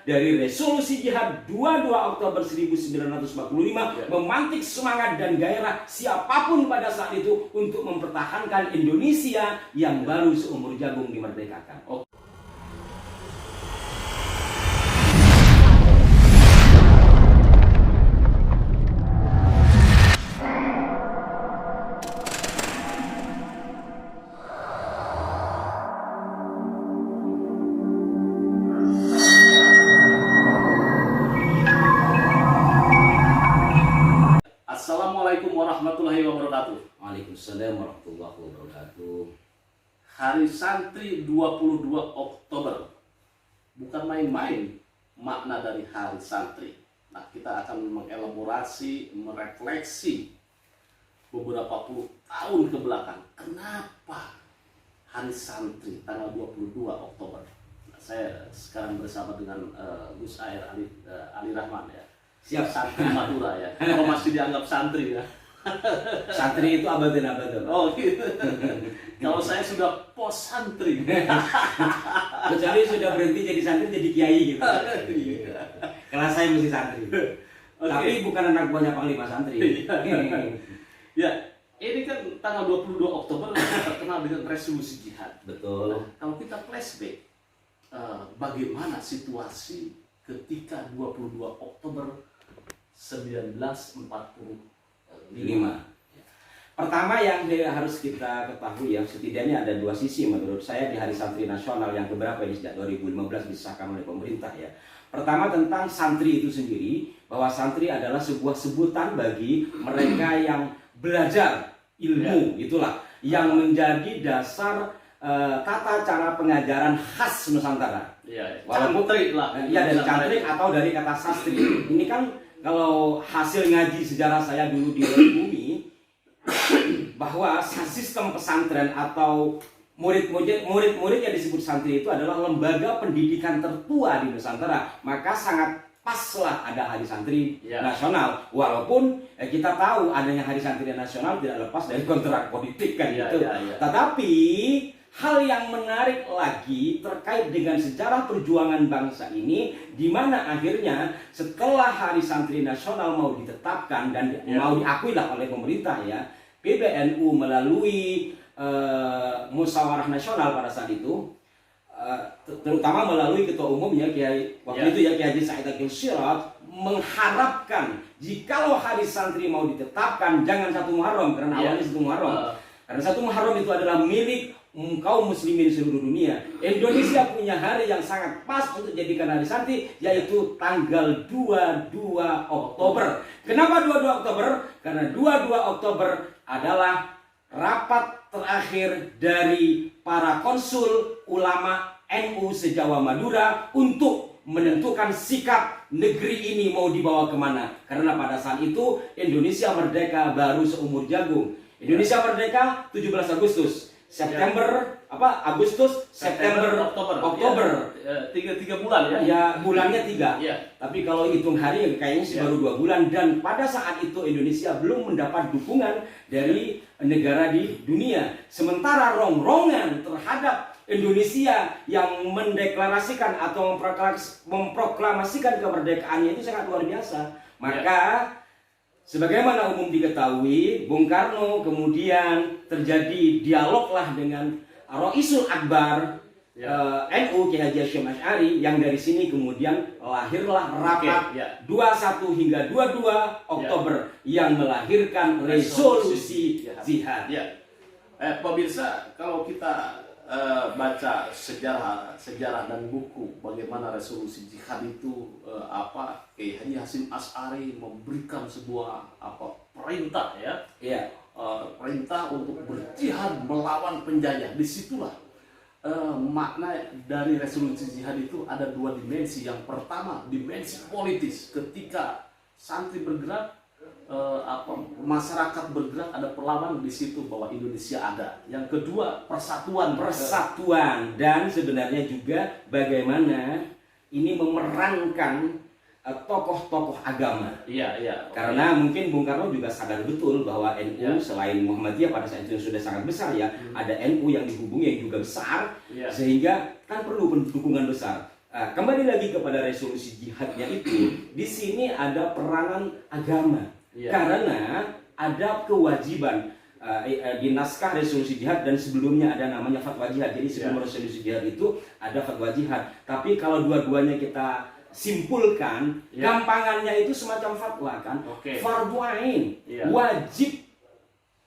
dari resolusi jihad 22 Oktober 1945 memantik semangat dan gairah siapapun pada saat itu untuk mempertahankan Indonesia yang baru seumur jagung dimerdekakan. Assalamualaikum warahmatullahi wabarakatuh. Waalaikumsalam warahmatullahi wabarakatuh. Hari Santri 22 Oktober. Bukan main-main makna dari Hari Santri. Nah, kita akan mengelaborasi, merefleksi beberapa puluh tahun ke belakang. Kenapa Hari Santri tanggal 22 Oktober? Nah, saya sekarang bersama dengan Gus Air Ali Rahman ya. Siap. Santri Madura ya. Kalau masih dianggap santri ya. Santri itu abad-abad. Oh gitu. Kalau saya sudah pos santri. Kecuali sudah berhenti jadi santri jadi kiai gitu. Kelas saya masih santri. Tapi bukan anak buahnya Panglima Santri. Ya, ini kan tanggal 22 Oktober terkenal dengan resolusi jihad. Betul. Nah, kalau kita flashback, bagaimana situasi ketika 22 Oktober 1945? Pertama yang harus kita ketahui ya, setidaknya ada dua sisi menurut saya di Hari Santri Nasional yang keberapa ini sejak 2015 disahkan oleh pemerintah ya. Pertama tentang santri itu sendiri, bahwa santri adalah sebuah sebutan bagi mereka yang belajar ilmu, itulah yang menjadi dasar tata cara pengajaran khas Nusantara. Walaupun cantrik lah. Ya dari cantrik atau dari kata sastri. Ini kan kalau hasil ngaji sejarah saya dulu di Bumi, bahwa sistem pesantren atau murid-murid yang disebut santri itu adalah lembaga pendidikan tertua di Nusantara. Maka sangat paslah ada Hari Santri Nasional. Walaupun kita tahu adanya Hari Santri Nasional tidak lepas dari kontrak politik kan gitu. Tetapi hal yang menarik lagi terkait dengan sejarah perjuangan bangsa ini, di mana akhirnya setelah Hari Santri Nasional mau ditetapkan dan mau diakui lah oleh pemerintah ya, PBNU melalui musyawarah nasional pada saat itu, terutama melalui ketua umumnya Kiai waktu itu ya Kiai Haji Said Akil Siraj, mengharapkan jikalau Hari Santri mau ditetapkan jangan 1 Muharram, karena awalnya 1 Muharram. Karena 1 Muharram itu adalah milik kaum muslimin di seluruh dunia. Indonesia punya hari yang sangat pas untuk jadikan Hari Santri, yaitu tanggal 22 Oktober. Kenapa 22 Oktober? Karena 22 Oktober adalah rapat terakhir dari para konsul ulama NU se-Jawa Madura untuk menentukan sikap negeri ini mau dibawa kemana. Karena pada saat itu Indonesia merdeka baru seumur jagung. Indonesia merdeka 17 Agustus. Agustus, September, Oktober. Tiga bulan ya? Ya, bulannya 3. Tapi kalau hitung hari kayaknya sih baru 2 bulan. Dan pada saat itu Indonesia belum mendapat dukungan dari negara di dunia. Sementara rongrongan terhadap Indonesia yang mendeklarasikan atau memproklamasikan kemerdekaannya itu sangat luar biasa. Maka sebagaimana umum diketahui, Bung Karno kemudian terjadi dialoglah dengan Roisul Akbar NU Kiai Haji Hasyim Asy'ari, yang dari sini kemudian lahirlah rapat 21 hingga 22 Oktober yang melahirkan resolusi jihad. Pemirsa, kalau kita baca sejarah dan buku bagaimana resolusi jihad itu Kiai Haji Hasyim Asy'ari memberikan sebuah perintah perintah untuk berjihad melawan penjajah. Disitulah makna dari resolusi jihad itu ada 2 dimensi. Yang pertama dimensi politis, ketika santri bergerak, masyarakat bergerak, ada perlawanan di situ bahwa Indonesia ada. Yang kedua persatuan dan sebenarnya juga bagaimana ini memerankan tokoh-tokoh agama. Karena mungkin Bung Karno juga sadar betul bahwa NU selain Muhammadiyah pada saat itu sudah sangat besar ya, ada NU yang dihubungi yang juga besar, sehingga kan perlu dukungan besar. Kembali lagi kepada resolusi jihadnya itu, di sini ada peranan agama. Iya. Karena ada kewajiban di naskah resolusi jihad, dan sebelumnya ada namanya fatwa jihad. Jadi sebelum resolusi jihad itu ada fatwa jihad. Tapi kalau dua-duanya kita simpulkan, gampangannya itu semacam fatwa kan. Fardu ain, wajib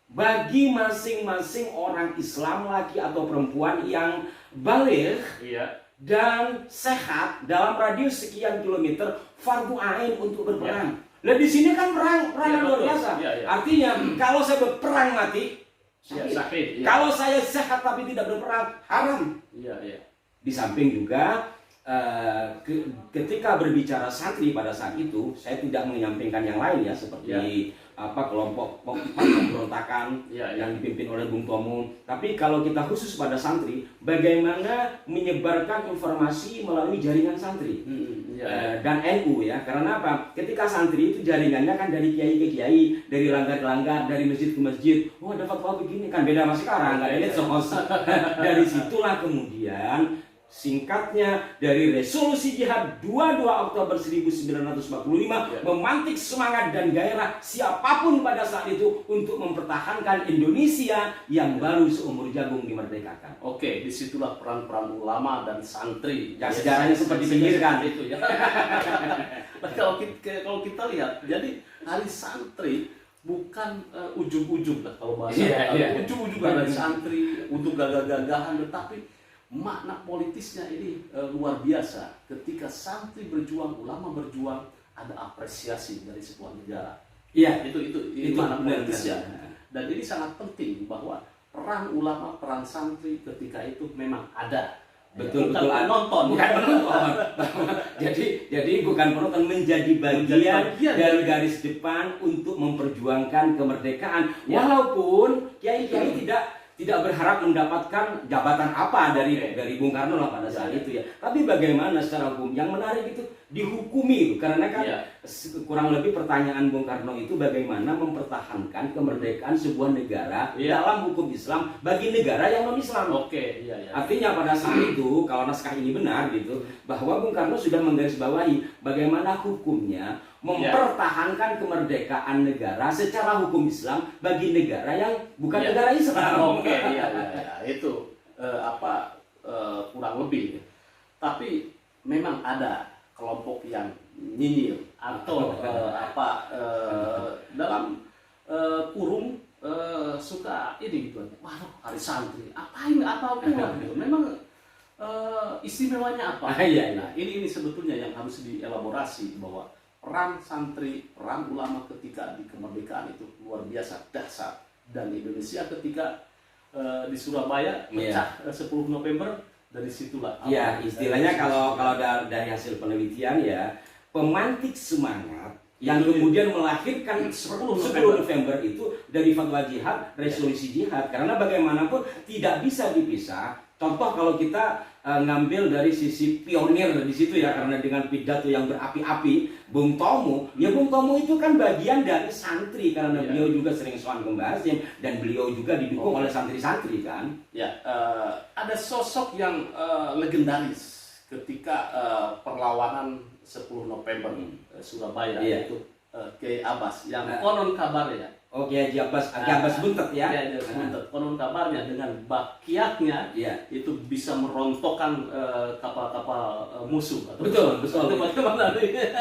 bagi masing-masing orang Islam, laki atau perempuan yang baligh dan sehat dalam radius sekian kilometer, fardu ain untuk berperang. Nah di sini kan perang luar biasa. Artinya kalau saya berperang mati, sakit. Kalau saya sehat tapi tidak berperang, haram. Di samping juga ketika berbicara santri pada saat itu, saya tidak menyampaikan yang lain ya, seperti kelompok pemberontakan yang dipimpin oleh Bung Tomo. Tapi kalau kita khusus pada santri, bagaimana menyebarkan informasi melalui jaringan santri dan NU ya. Karena apa? Ketika santri itu jaringannya kan dari kiai ke kiai, dari langgar ke langgar, dari masjid ke masjid. Oh ada fatwa begini kan, beda sama sekarang, nggak ada medsos. Dari situlah kemudian singkatnya dari resolusi jihad 22 Oktober 1945 memantik semangat dan gairah siapapun pada saat itu untuk mempertahankan Indonesia yang baru seumur jagung dimerdekakan. Oke, disitulah peran-peran ulama dan santri yang sejarahnya sempat dipinggirkan itu ya. Nah, kalau kita lihat, jadi hari santri bukan ujung-ujung lah kalau bahasa ujung-ujung dari santri untuk gagah-gagahan, tetapi makna politisnya ini luar biasa. Ketika santri berjuang, ulama berjuang, ada apresiasi dari sebuah negara. Itu makna politisnya. Dan ini sangat penting bahwa peran ulama, peran santri ketika itu memang ada. Betul, bukan penonton. Jadi bukan penonton, menjadi bagian dari garis depan untuk memperjuangkan kemerdekaan. Walaupun kiai-kiai tidak berharap mendapatkan jabatan apa dari Bung Karno lah pada saat itu ya. Tapi bagaimana secara hukum? Yang menarik itu dihukumi, karena kan kurang lebih pertanyaan Bung Karno itu bagaimana mempertahankan kemerdekaan sebuah negara dalam hukum Islam bagi negara yang non Islam. Artinya pada saat itu kalau naskah ini benar gitu, bahwa Bung Karno sudah menggarisbawahi bagaimana hukumnya mempertahankan kemerdekaan negara secara hukum Islam bagi negara yang bukan negara Islam. Itu kurang lebih. Tapi memang ada kelompok yang nyinyir atau dalam kurung suka ini gitu. Wah, hari santri apain gitu. Memang istimewanya apa? Nah, ini sebetulnya yang harus dielaborasi, bahwa peran santri, peran ulama ketika di kemerdekaan itu luar biasa dahsyat. Dan Indonesia ketika di Surabaya pecah 10 November, dari situlah. Istilahnya kalau dari hasil penelitian ya, pemantik semangat yang kemudian melahirkan 10 November itu dari fatwa jihad, resolusi jihad. Karena bagaimanapun tidak bisa dipisah. Contoh kalau kita ngambil dari sisi pionir di situ ya, karena dengan pidato yang berapi-api Bung Tomo itu kan bagian dari santri, karena beliau juga sering soal ke Mbah Hasyim, dan beliau juga didukung oleh santri-santri kan. Ada sosok yang legendaris ketika perlawanan 10 November Surabaya, yaitu Kiai Abbas, yang konon kabarnya Kiai Abbas Buntet ya. Buntet. Konon kabarnya dengan bakiaknya itu bisa merontokkan kapal-kapal musuh. Betul.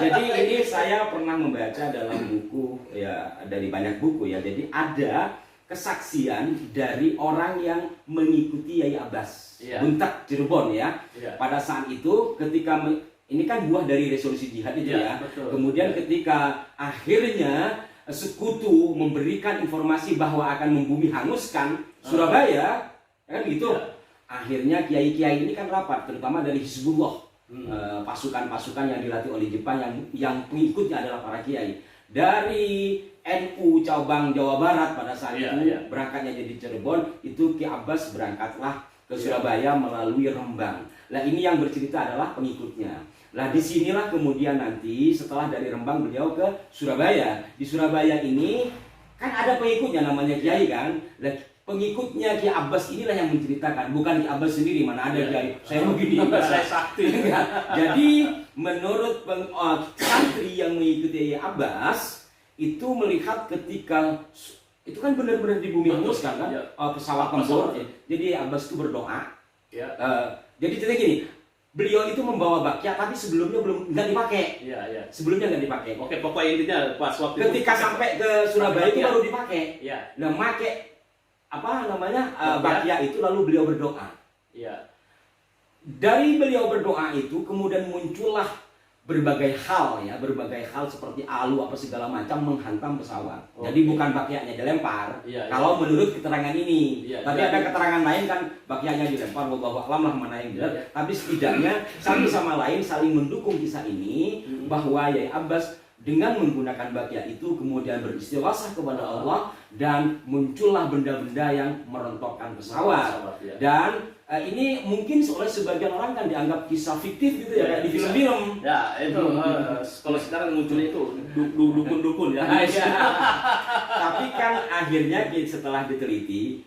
Jadi ini saya pernah membaca dalam buku ya, dari banyak buku ya. Jadi ada kesaksian dari orang yang mengikuti Kiai Abbas Buntet Cirebon ya. Pada saat itu ketika ini kan buah dari resolusi jihad itu ya. Kemudian ketika akhirnya sekutu memberikan informasi bahwa akan membumi hanguskan Surabaya, kan gitu. Akhirnya kiai-kiai ini kan rapat, terutama dari Hizbullah, pasukan-pasukan yang dilatih oleh Jepang yang pengikutnya adalah para kiai. Dari NU cabang Jawa Barat pada saat itu berangkatnya jadi Cirebon, itu Ki Abbas berangkatlah ke Surabaya melalui Rembang. Nah ini yang bercerita adalah pengikutnya. Nah disinilah kemudian nanti setelah dari Rembang beliau ke Surabaya. Di Surabaya ini kan ada pengikutnya namanya Kiai kan. Nah, pengikutnya Ki Abbas inilah yang menceritakan, bukan Ki Abbas sendiri. Mana ada Kiai saya begini, Saya sakti. Jadi menurut santri yang mengikuti Ki Abbas itu melihat ketika itu kan benar-benar di bumi hangus kan, Ya. pesawat tempur. Jadi Abbas itu berdoa. Ya. Jadi ceritanya gini, beliau itu membawa bakya tapi sebelumnya belum nggak dipakai. Iya, iya. Sebelumnya nggak dipakai. Oke, pokoknya intinya pas waktu Ketika sampai ke Surabaya itu bakya. baru dipakai. Iya, Nah, make apa namanya Bakya. bakya itu lalu beliau berdoa. iya. Dari beliau berdoa itu kemudian muncullah berbagai hal seperti alu apa segala macam menghantam pesawat. Oke. Jadi bukan bakyanya dilempar. Iya, Kalau menurut keterangan ini, Iya, tapi iya. ada keterangan lain kan bakyanya dilempar. Wallahu a'lam lah mana yang benar. Iya. Tapi setidaknya satu sama lain saling mendukung kisah ini bahwa Yai Abbas dengan menggunakan bakya itu kemudian beristighosah kepada Allah dan muncullah benda-benda yang merontokkan pesawat. ya. Dan ini mungkin oleh sebagian orang kan dianggap kisah fiktif gitu ya, kayak di film-film. Ya, itu kalau sekarang munculnya itu dukun-dukun ya. Iya. Tapi kan akhirnya setelah diteliti,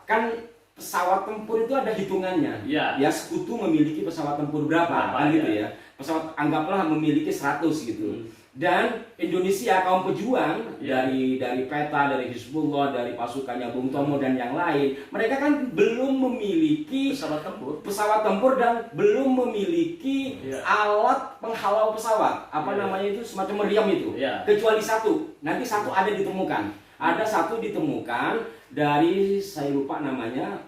kan pesawat tempur itu ada hitungannya. Iya. Ya sekutu memiliki pesawat tempur berapa kan gitu ya. Pesawat anggaplah memiliki 100 gitu. Dan Indonesia kaum pejuang Iya. dari PETA, dari Hizbullah, dari pasukannya Bung Tomo dan yang lain, mereka kan belum memiliki pesawat tempur dan belum memiliki Iya. alat penghalau pesawat. Apa Iya. namanya itu, semacam meriam itu. Iya. Kecuali satu, nanti satu ada ditemukan. Ada satu ditemukan dari saya lupa namanya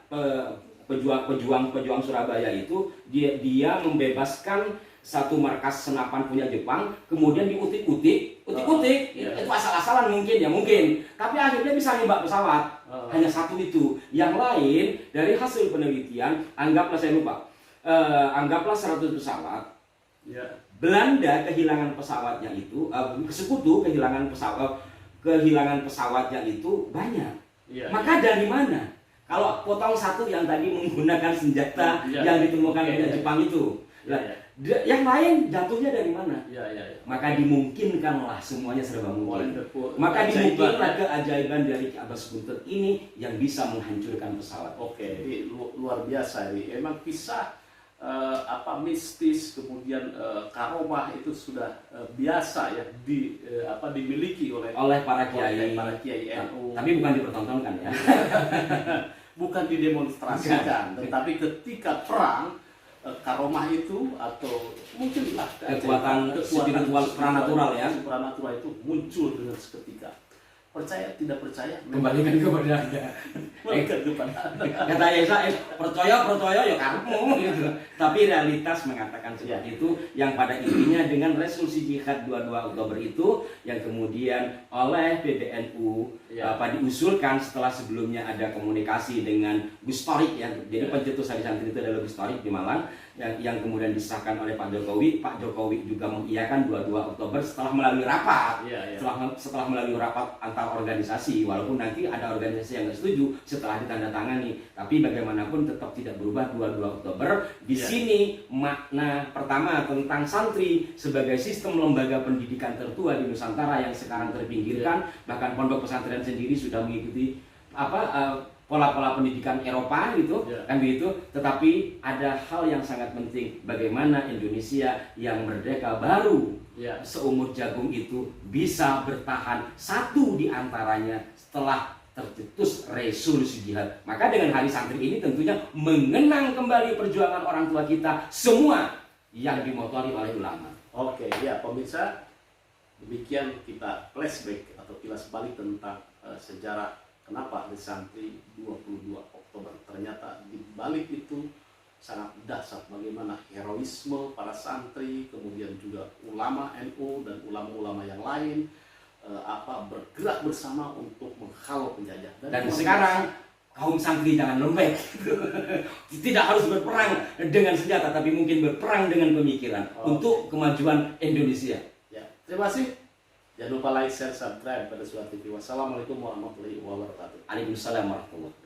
pejuang Surabaya itu dia membebaskan satu markas senapan punya Jepang, kemudian diutik-utik, Iya. itu asal-asalan mungkin, tapi akhirnya bisa nembak pesawat. Hanya satu itu. Yang lain dari hasil penelitian, anggaplah saya lupa, anggaplah 100 pesawat. Iya. Belanda kehilangan pesawatnya itu, sekutu kehilangan pesawatnya itu banyak. Iya. Maka dari mana? Kalau potong satu yang tadi menggunakan senjata Iya. yang ditemukan Oke, oleh iya. Jepang itu. Iya, Nah, iya. yang lain jatuhnya dari mana? Iya, iya. Maka dimungkinkanlah, semuanya serba mungkin. Maka Keajaiban, dimungkinkan ya. keajaiban dari Ki Abbas Buntut ini yang bisa menghancurkan pesawat. Oke, ini luar biasa ini. Emang kisah mistis kemudian karomah itu sudah biasa ya dimiliki oleh Para kiai. NU. Tapi bukan dipertontonkan ya. Bukan didemonstrasikan, tetapi ketika perang karomah itu atau mungkinlah Kekuatan spiritual supranatural ya. supranatural itu muncul dengan seketika. Percaya tidak percaya Kembalikan kepada Anda. Kembalikan kepada Anda. Kata Yesa, percaya ya karepmu gitu. Tapi realitas mengatakan seperti itu, yang pada intinya dengan resolusi jihad 22 Oktober itu yang kemudian oleh PBNU diusulkan setelah sebelumnya ada komunikasi dengan Gus Torik ya. Jadi pencetus Hari Santri itu adalah Gus Torik di Malang yang kemudian disahkan oleh Pak Jokowi. Pak Jokowi juga mengiyakan 22 Oktober setelah melalui rapat. Setelah melalui rapat antar organisasi, walaupun nanti ada organisasi yang nggak setuju setelah ditandatangani, tapi bagaimanapun tetap tidak berubah 22 Oktober. Di sini makna pertama tentang santri sebagai sistem lembaga pendidikan tertua di Nusantara yang sekarang terpinggirkan, bahkan pondok pesantren sendiri sudah mengikuti pola-pola pendidikan Eropa gitu, kan begitu. Tetapi ada hal yang sangat penting, bagaimana Indonesia yang merdeka baru seumur jagung itu bisa bertahan satu di antaranya setelah tercetus resolusi jihad. Maka dengan Hari Santri ini tentunya mengenang kembali perjuangan orang tua kita semua yang dimotori oleh ulama. Oke, ya pemirsa, demikian kita flashback atau kilas balik tentang sejarah kenapa Hari Santri 22 Oktober. Ternyata di balik itu sangat dahsyat bagaimana heroisme para santri, kemudian juga ulama NU dan ulama-ulama yang lain bergerak bersama untuk menghalau penjajah. Dan sekarang kaum santri jangan lembek. Tidak harus berperang dengan senjata, tapi mungkin berperang dengan pemikiran untuk kemajuan Indonesia. Ya, terima kasih. Jangan lupa like, share, subscribe pada Suara TV. Wassalamualaikum warahmatullahi wabarakatuh. Waalaikumsalam warahmatullahi wabarakatuh.